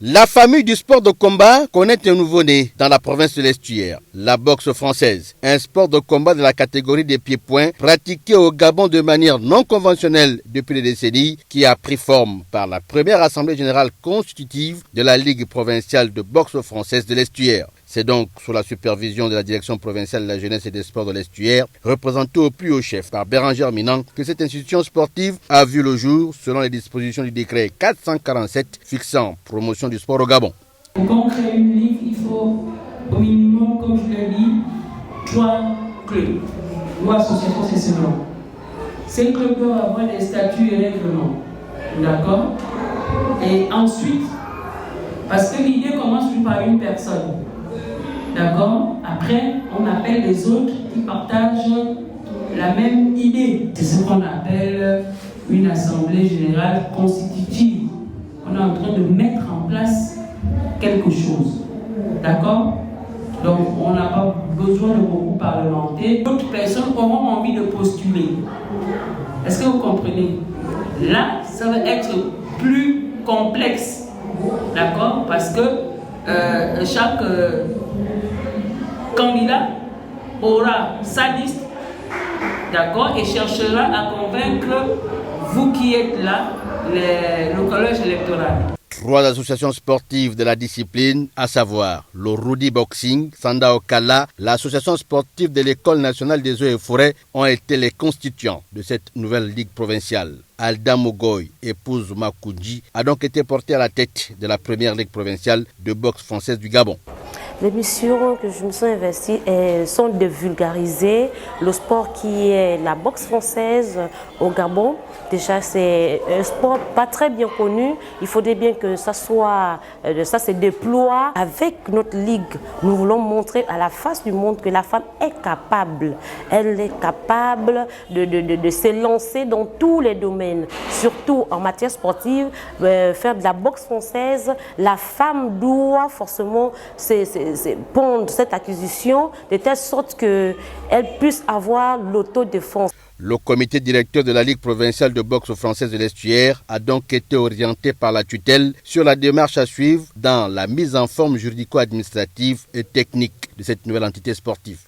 La famille du sport de combat connaît un nouveau-né dans la province de l'Estuaire, la boxe française, un sport de combat de la catégorie des pieds-points pratiqué au Gabon de manière non conventionnelle depuis des décennies, qui a pris forme par la première assemblée générale constitutive de la Ligue provinciale de boxe française de l'Estuaire. C'est donc sous la supervision de la direction provinciale de la jeunesse et des sports de l'Estuaire, représentée au plus haut chef par Bérangère Minang, que cette institution sportive a vu le jour selon les dispositions du décret 447 fixant promotion du sport au Gabon. Quand on crée une ligue, il faut au minimum, comme je l'ai dit, 3 clubs ou associations, c'est selon. Ces clubs doivent avoir des statuts et règlements. D'accord? Et ensuite, parce que l'idée commence par une personne. D'accord? Après, on appelle les autres qui partagent la même idée. C'est ce qu'on appelle une assemblée générale constitutive. On est en train de mettre en place quelque chose. D'accord? Donc, on n'a pas besoin de beaucoup parlementer. D'autres personnes auront envie de postuler. Est-ce que vous comprenez? Là, ça va être plus complexe. D'accord? Parce que chaque candidat aura sa liste, d'accord, et cherchera à convaincre vous qui êtes là, le collège électoral. 3 associations sportives de la discipline, à savoir le Rudi Boxing, Sanda Okala, l'association sportive de l'École nationale des eaux et forêts, ont été les constituants de cette nouvelle ligue provinciale. Alda Mogoy, épouse Makoudji, a donc été portée à la tête de la première ligue provinciale de boxe française du Gabon. Les missions que je me suis investies sont de vulgariser le sport qui est la boxe française au Gabon. Déjà, c'est un sport pas très bien connu. Il faudrait bien que ça se déploie. Avec notre ligue, nous voulons montrer à la face du monde que la femme est capable. Elle est capable de se lancer dans tous les domaines, surtout en matière sportive. Faire de la boxe française, la femme doit forcément pondre cette acquisition de telle sorte qu'elle puisse avoir l'autodéfense. Le comité directeur de la Ligue provinciale de boxe française de l'Estuaire a donc été orienté par la tutelle sur la démarche à suivre dans la mise en forme juridico-administrative et technique de cette nouvelle entité sportive.